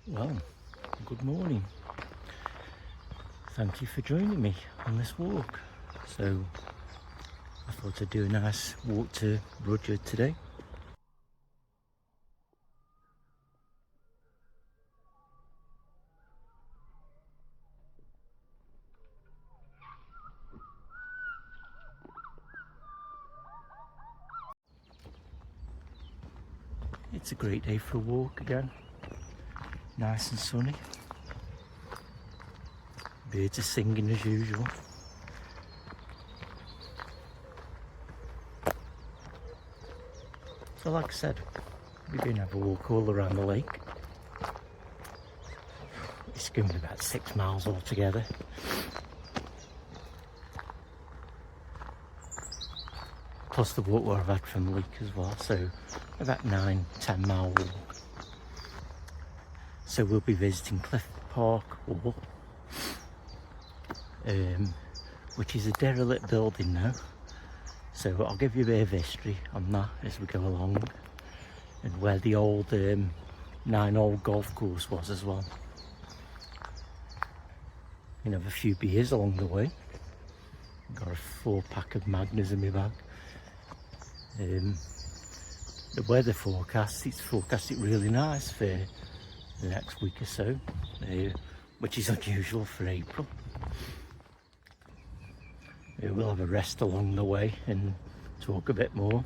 Well, good morning. Thank you for joining me on this walk. So, I thought I'd do a nice walk to Rudyard today. It's a great day for a walk again. Nice and sunny. Birds are singing as usual. So like I said, we're going to have a walk all around the lake. It's going to be about 6 miles altogether. Plus the walk I've had from the lake as well, so about 9-10 mile walk. So we'll be visiting Cliff Park Hall, which is a derelict building now. So I'll give you a bit of history on that as we go along, and where the old 9-hole golf course was as well. You know, have a few beers along the way. Got a 4-pack of Magners in my bag. The weather forecast, it's forecasted really nice for the next week or so, which is unusual for April. We'll have a rest along the way and talk a bit more.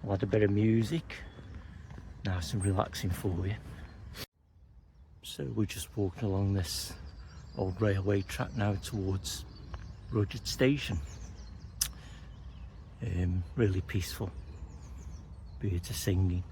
I'll add a bit of music, nice and relaxing for you. So we're just walking along this old railway track now towards Rudyard Station. Really peaceful, birds are singing.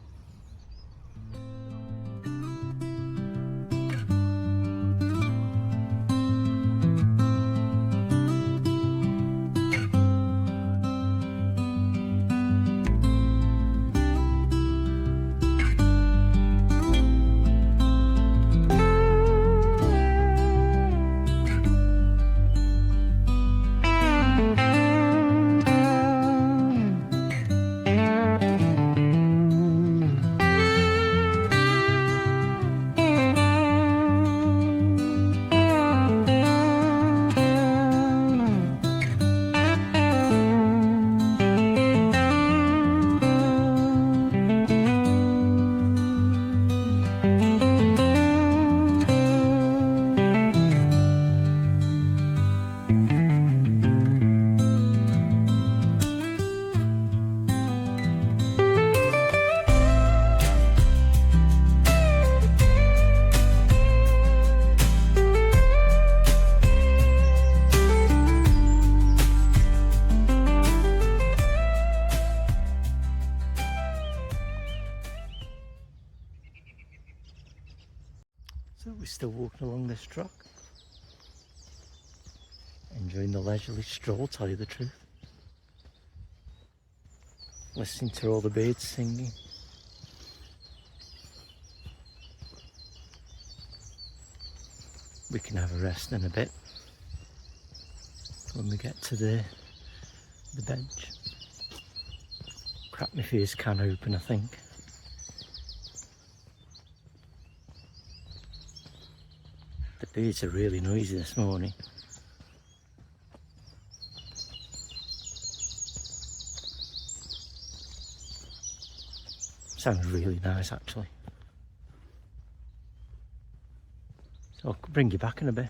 So we're still walking along this track, enjoying the leisurely stroll, tell you the truth. Listening to all the birds singing. We can have a rest in a bit when we get to the bench. Crack my first can open, I think. The birds are really noisy this morning. Sounds really nice actually. So I'll bring you back in a bit.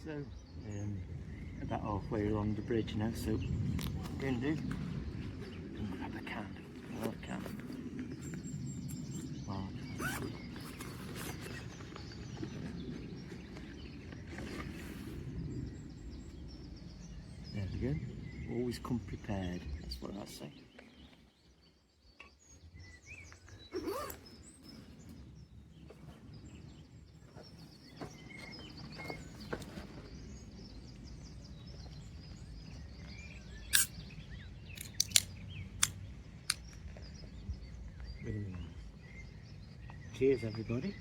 So about halfway along the bridge now, so what I'm going to do, I'm going to grab a can, another can. Wow. There we go. Always come prepared, that's what I say. Really nice. Cheers everybody.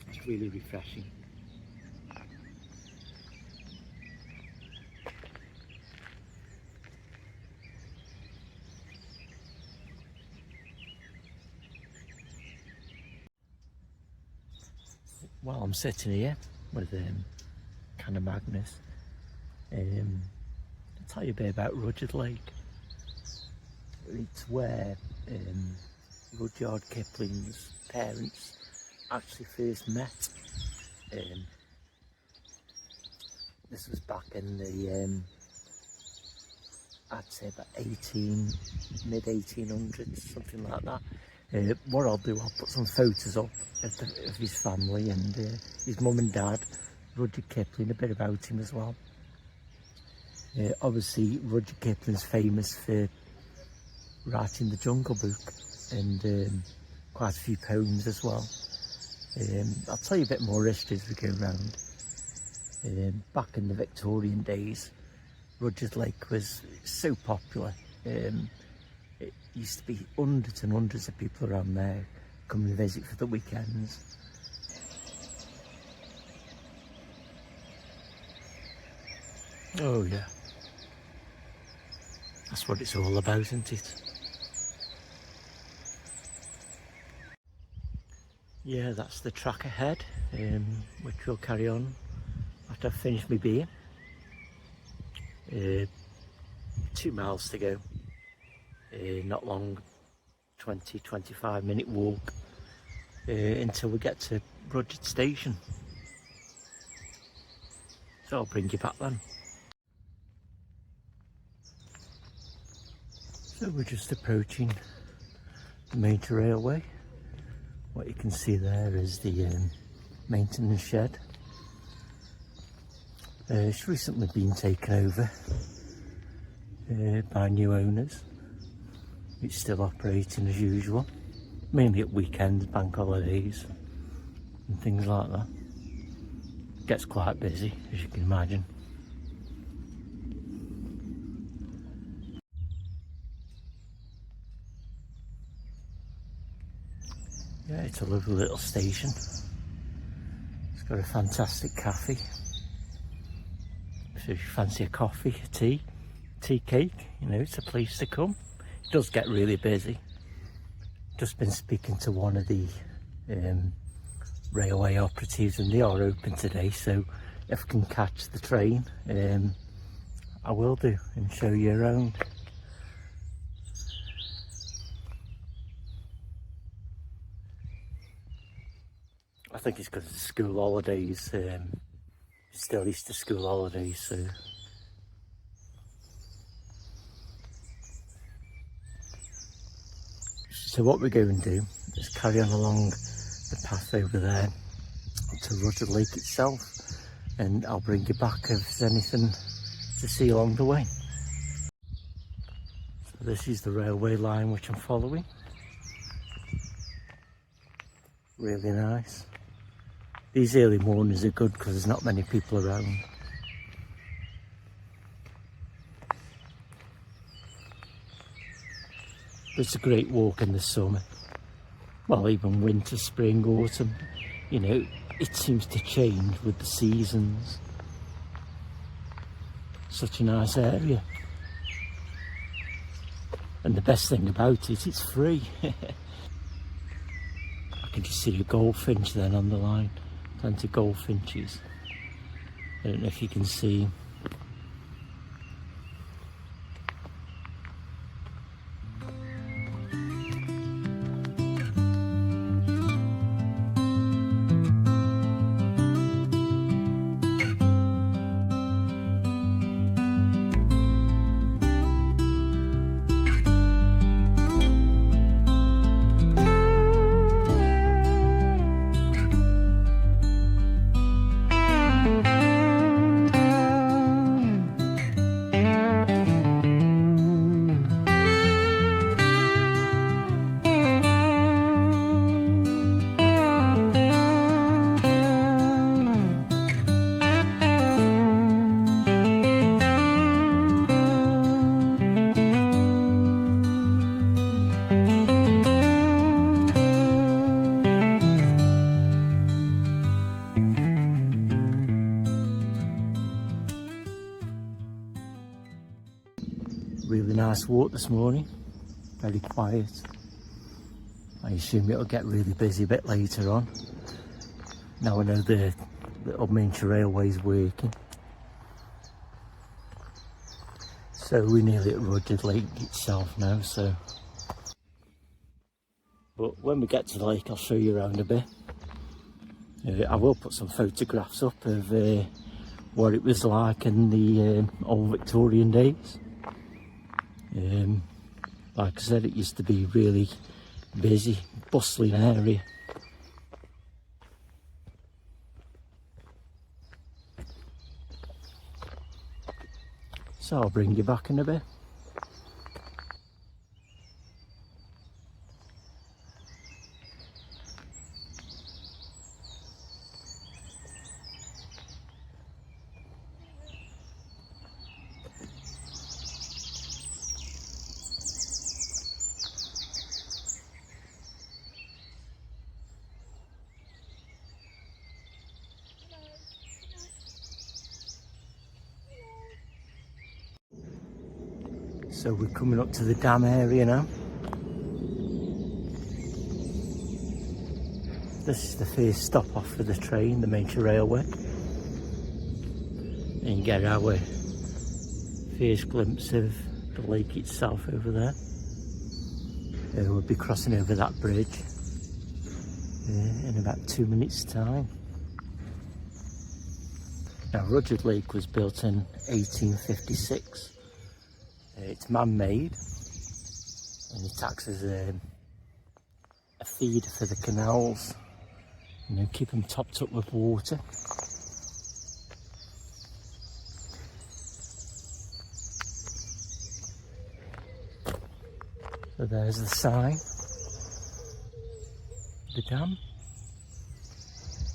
It's really refreshing. While I'm sitting here with can of Magnus, I'll tell you a bit about Rudyard Lake. It's where Rudyard Kipling's parents actually first met. This was back in the I'd say about mid 1800s, something like that. What I'll do, I'll put some photos up of his family and his mum and dad, Rudyard Kipling, a bit about him as well. Obviously Rudyard Kipling's famous for writing the Jungle Book and quite a few poems as well. I'll tell you a bit more history as we go around. Back in the Victorian days, Rudyard Lake was so popular. It used to be hundreds and hundreds of people around there coming to visit for the weekends. Oh yeah, that's what it's all about, isn't it? Yeah, that's the track ahead, which we'll carry on after I've finished my beer. 2 miles to go, not long, 20-25 minute walk until we get to Rudyard Station. So I'll bring you back then. So we're just approaching the major railway. What you can see there is the maintenance shed. It's recently been taken over by new owners. It's still operating as usual, mainly at weekends, bank holidays and things like that. It gets quite busy, as you can imagine. Yeah, it's a lovely little station. It's got a fantastic cafe. So if you fancy a coffee, a tea cake, you know, it's a place to come. It does get really busy. Just been speaking to one of the railway operatives and they are open today, so if I can catch the train, I will do and show you around. I think it's because of the school holidays, still Easter school holidays, so what we're going to do is carry on along the path over there to Rudyard Lake itself, and I'll bring you back if there's anything to see along the way. So this is the railway line which I'm following. Really nice. These early mornings are good because there's not many people around. It's a great walk in the summer. Well, even winter, spring, autumn. You know, it seems to change with the seasons. Such a nice area. And the best thing about it, it's free. I can just see a goldfinch then on the line. Plenty of goldfinches. I don't know if you can see. Really nice walk this morning, very quiet. I assume it'll get really busy a bit later on. Now I know the Upminster Railway's working. So we're nearly at Rudyard Lake itself now, so. But when we get to the lake, I'll show you around a bit. I will put some photographs up of what it was like in the old Victorian days. Like I said, it used to be really busy, bustling area. So I'll bring you back in a bit. So we're coming up to the dam area now. This is the first stop off for the train, the Upminster Railway. And you get our first glimpse of the lake itself over there. We'll be crossing over that bridge in about 2 minutes' time. Now Rudyard Lake was built in 1856. It's man-made and it acts as a feeder for the canals, you know, keep them topped up with water. So there's the sign, the dam.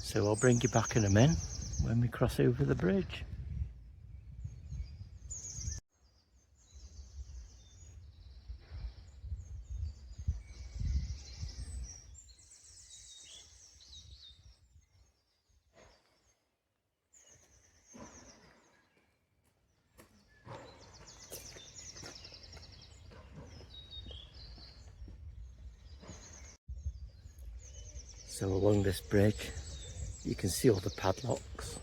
So I'll bring you back in a minute when we cross over the bridge. So along this bridge, you can see all the padlocks.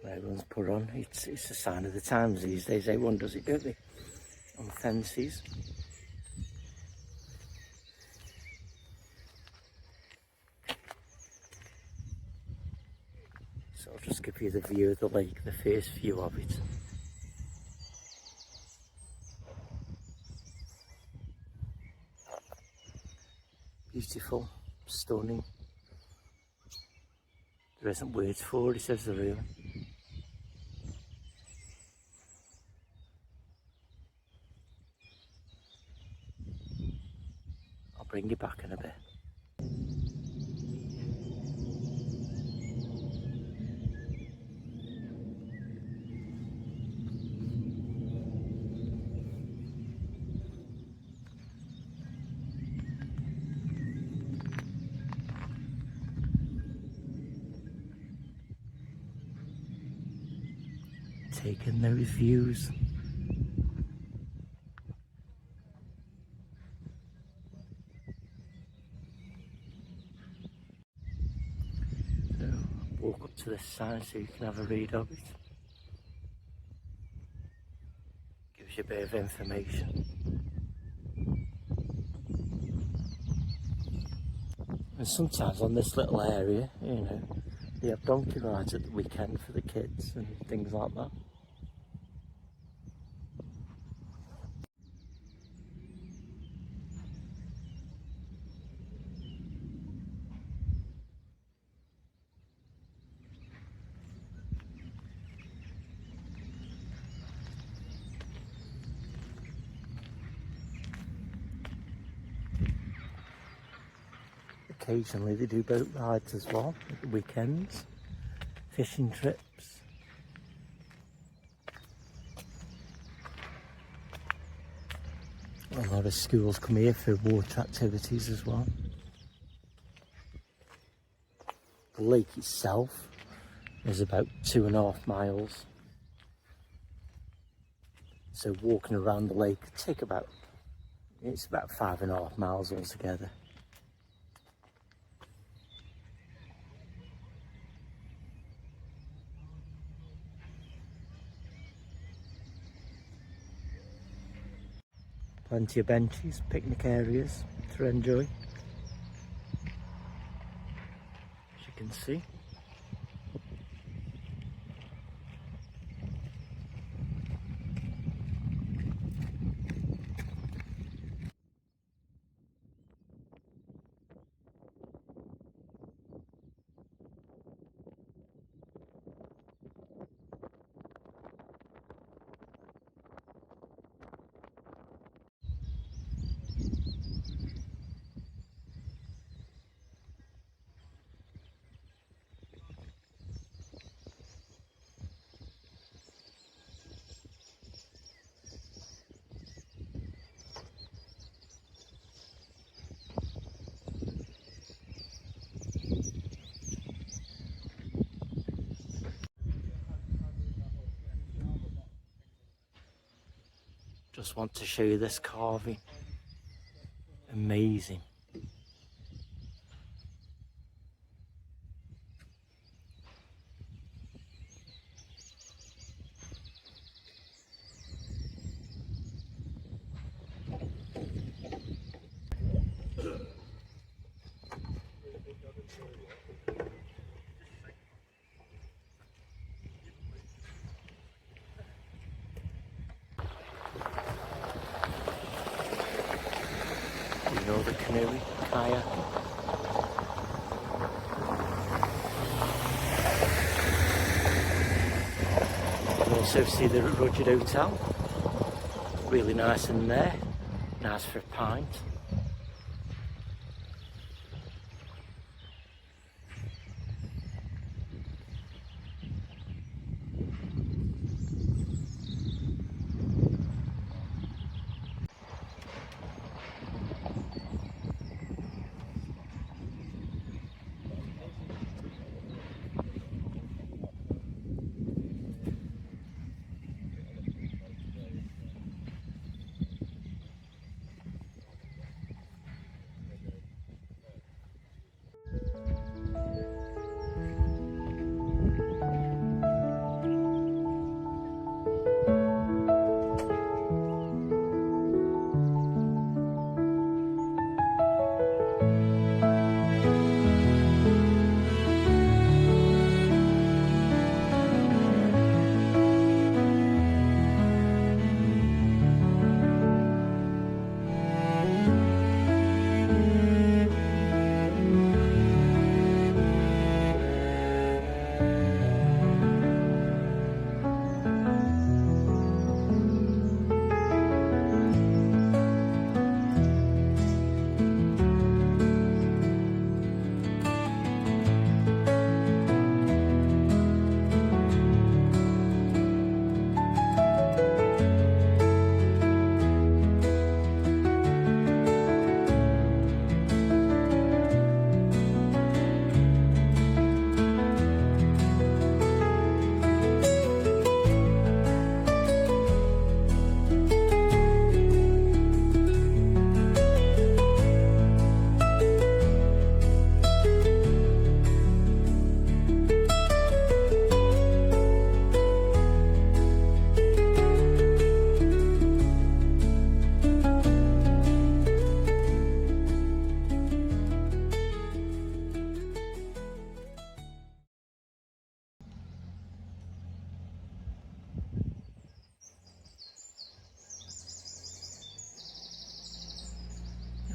Everyone's put on. It's a sign of the times these days. Everyone does it, don't they? On fences. So I'll just give you the view of the lake, the first view of it. Beautiful, stunning. There isn't words for it, is there really? I'll bring you back in a bit. Taking those views. So walk up to this sign so you can have a read of it. Gives you a bit of information. And sometimes on this little area, you know, they have donkey rides at the weekend for the kids and things like that. Occasionally they do boat rides as well at the weekends, fishing trips. A lot of schools come here for water activities as well. The lake itself is about 2.5 miles So walking around the lake could take it's about 5.5 miles altogether. Plenty of benches, picnic areas to enjoy, as you can see. Just want to show you this carving. Amazing. You know, the canoe, kayak. You can also see the Rudyard Hotel. Really nice in there. Nice for a pint.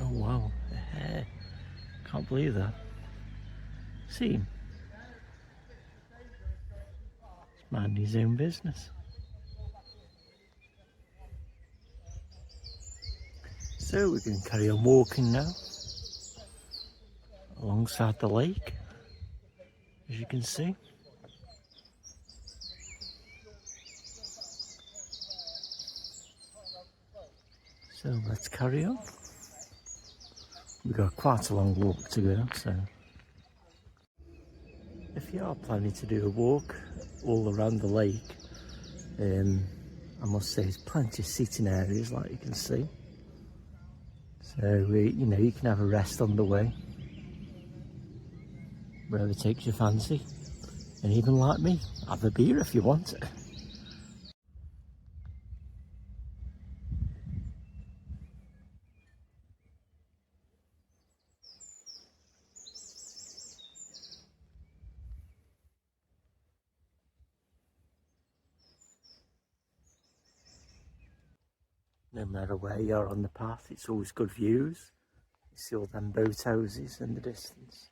Oh wow, a hare. Can't believe that. See him. He's minding his own business. So we're going to carry on walking now alongside the lake, as you can see. So let's carry on. We've got quite a long walk to go, so if you are planning to do a walk all around the lake, I must say there's plenty of sitting areas like you can see. So, you know, you can have a rest on the way, wherever takes your fancy. And even like me, have a beer if you want it. No matter where you are on the path, it's always good views. You see all them boat houses in the distance.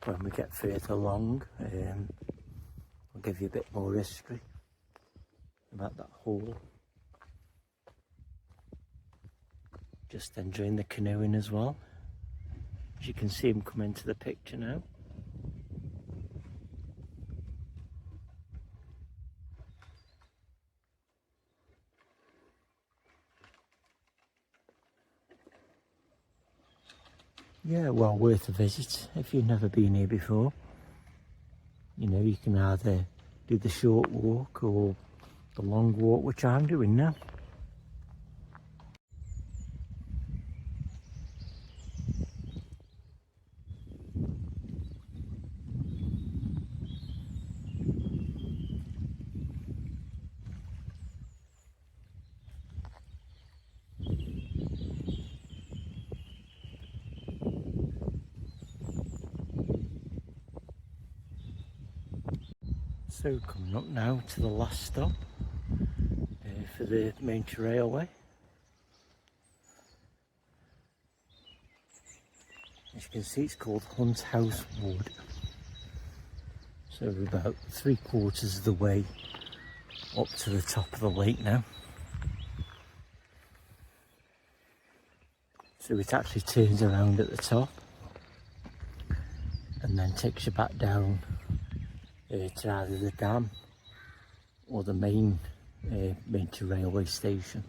When we get further along, I'll give you a bit more history about that hall. Just enjoying the canoeing as well. As you can see him come into the picture now. Yeah, well worth a visit if you've never been here before. You know, you can either do the short walk or the long walk, which I'm doing now. So coming up now to the last stop for the main railway. As you can see, it's called Hunt House Wood. So we're about 3/4 of the way up to the top of the lake now. So it actually turns around at the top and then takes you back down to either the dam or the main railway station.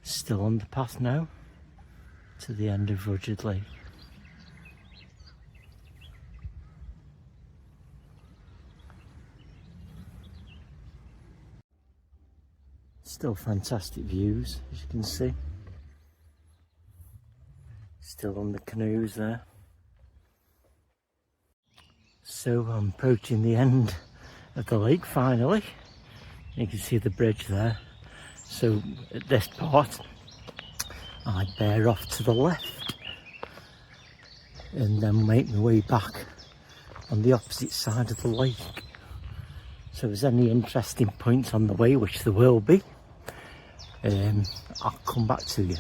Still on the path now to the end of Rudyard Lake. Still fantastic views, as you can see. Still on the canoes there. So I'm approaching the end of the lake finally. You can see the bridge there. So at this part, I bear off to the left and then make my way back on the opposite side of the lake. So if there's any interesting points on the way, which there will be, I'll come back to you.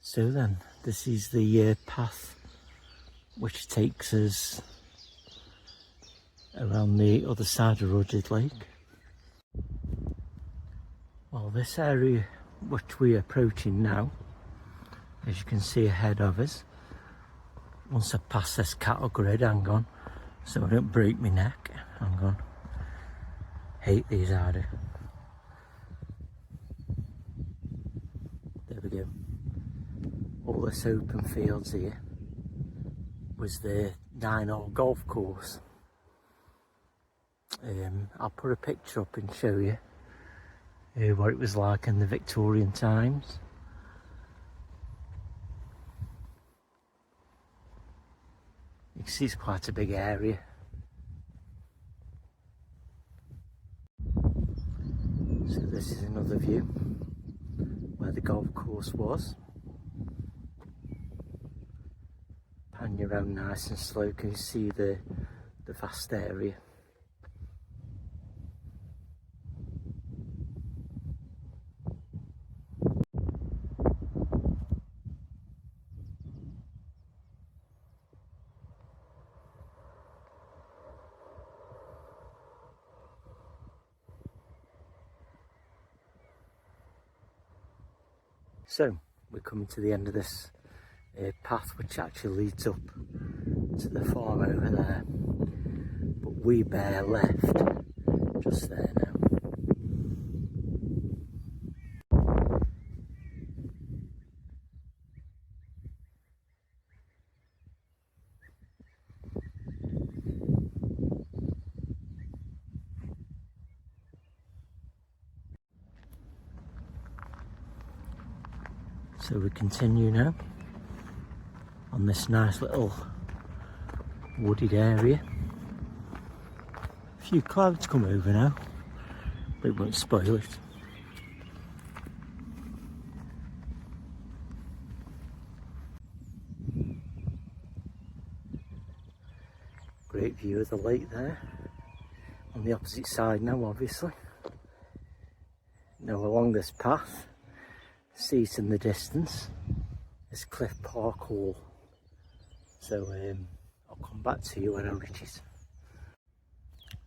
So then, this is the path which takes us around the other side of Rudyard Lake. Well, this area which we're approaching now, as you can see ahead of us, once I pass this cattle grid, hang on, so I don't break my neck, hang on, hate these harder. There we go. All this open fields here was the 9-hole golf course. I'll put a picture up and show you what it was like in the Victorian times. You can see it's quite a big area. So this is another view where the golf course was. pan you around nice and slow, can you see the vast area. So we're coming to the end of this path, which actually leads up to the farm over there, but we bear left just there now. So we continue now on this nice little wooded area. A few clouds come over now, but it won't spoil it. Great view of the lake there. On the opposite side now, obviously. Now along this path, see it in the distance, is Cliff Park Hall. So I'll come back to you when I reach it.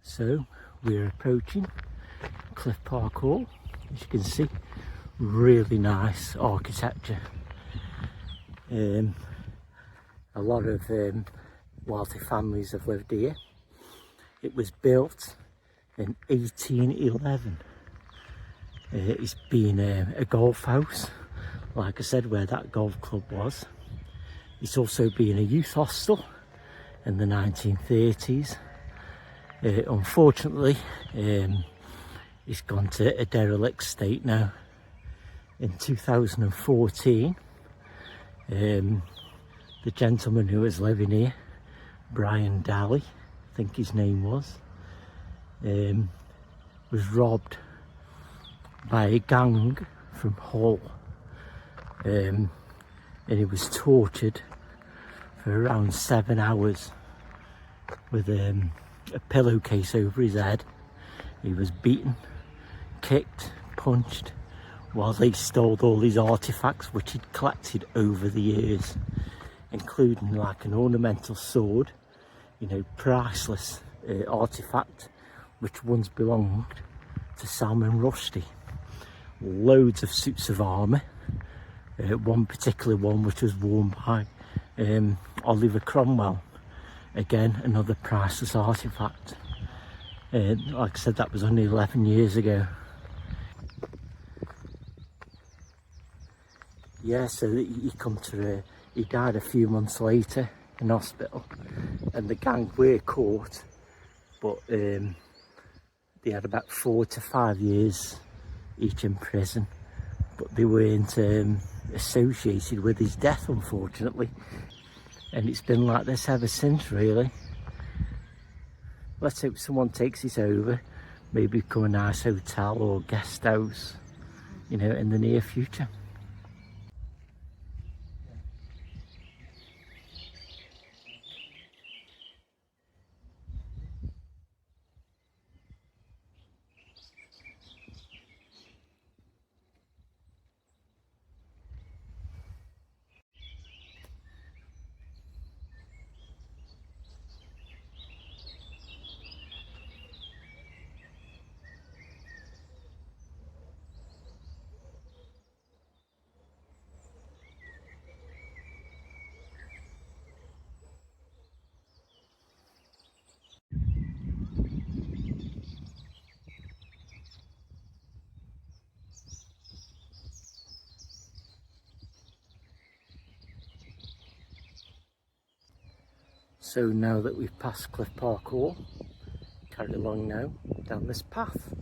So we're approaching Cliff Park Hall. As you can see, really nice architecture. A lot of wealthy families have lived here. It was built in 1811. It's been a golf house, like I said, where that golf club was. It's also been a youth hostel in the 1930s. Unfortunately, it's gone to a derelict state now. In 2014, the gentleman who was living here, Brian Daly, I think his name was robbed by a gang from Hull, and he was tortured for around 7 hours with a pillowcase over his head. He was beaten, kicked, punched, while they stole all these artifacts which he'd collected over the years, including like an ornamental sword, you know, priceless artifact which once belonged to Salman Rushdie. Loads of suits of armour, one particular one which was worn by Oliver Cromwell, again another priceless artifact. Like I said, that was only 11 years ago. Yeah, so he died a few months later in hospital, and the gang were caught, but they had about 4 to 5 years each in prison, but they weren't associated with his death, unfortunately, and it's been like this ever since, really. Let's hope someone takes it over, maybe become a nice hotel or guest house, you know, in the near future. So now that we've passed Cliff Park Hall, carry along now down this path.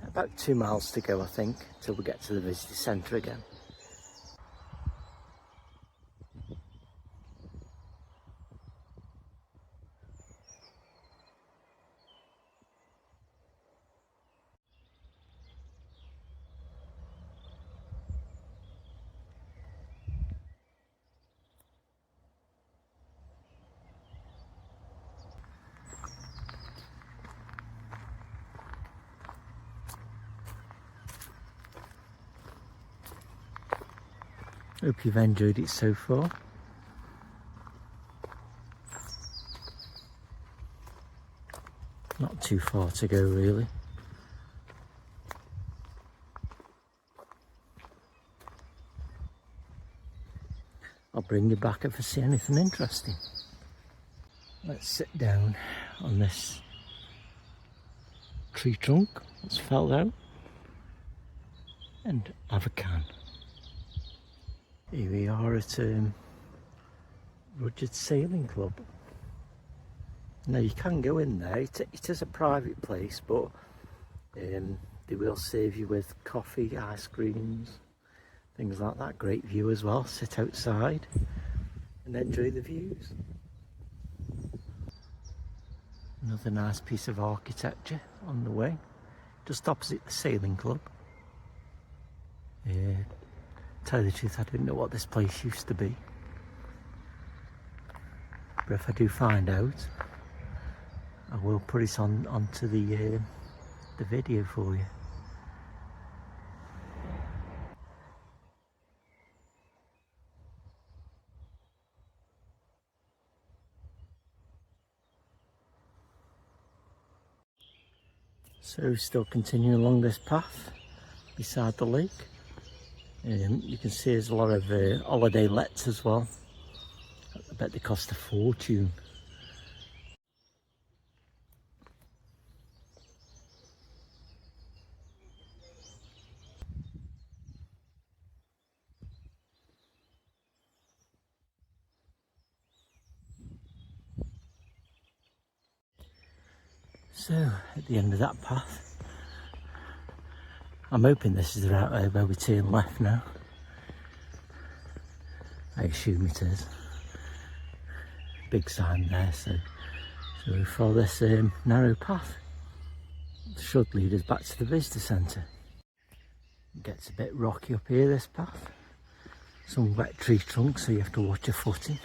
About 2 miles to go, I think, till we get to the visitor centre again. Hope you've enjoyed it so far. Not too far to go really. I'll bring you back if I see anything interesting. Let's sit down on this tree trunk that's fell out and have a can. Here we are at Rudyard Sailing Club. Now you can go in there, it is a private place, but they will serve you with coffee, ice creams, things like that. Great view as well. Sit outside and enjoy the views. Another nice piece of architecture on the way, just opposite the sailing club. Tell you the truth, I didn't know what this place used to be, but if I do find out, I will put it onto the video for you. So still continuing along this path beside the lake. You can see there's a lot of holiday lets as well. I bet they cost a fortune. So at the end of that path, I'm hoping this is the right way where we turn left now. I assume it is. Big sign there, so we follow this narrow path. It should lead us back to the visitor centre. It gets a bit rocky up here, this path. Some wet tree trunks, so you have to watch your footing.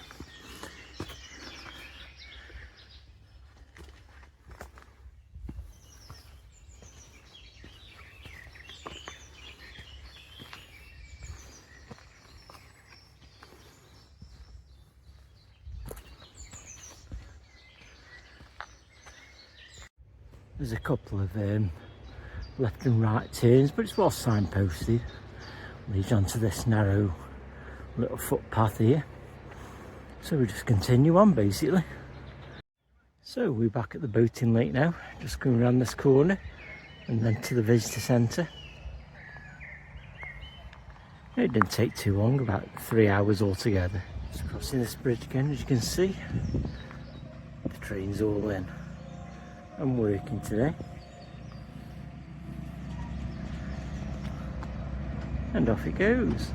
There's a couple of left and right turns, but it's well signposted. Leads onto this narrow little footpath here. So we just continue on basically. So we're back at the boating lake now, just going around this corner and then to the visitor centre. It didn't take too long, about 3 hours altogether. Just crossing this bridge again, as you can see. The train's all in. I'm working today, and off it goes.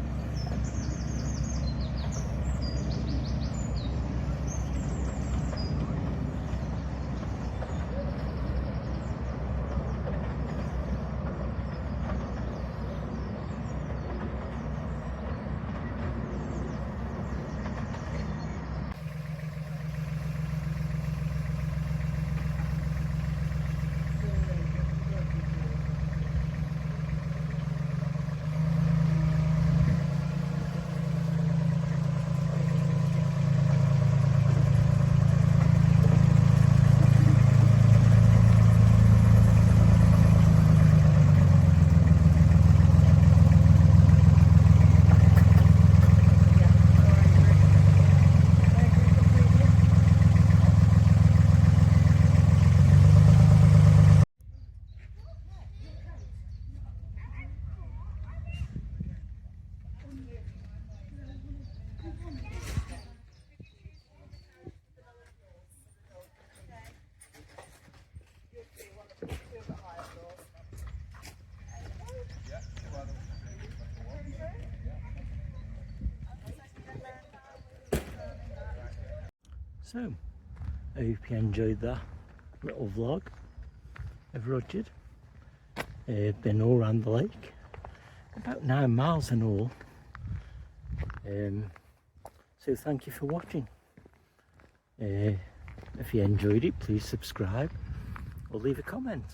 So, I hope you enjoyed that little vlog of Rudyard. Been all around the lake, about 9 miles in all. So thank you for watching. If you enjoyed it, please subscribe or leave a comment.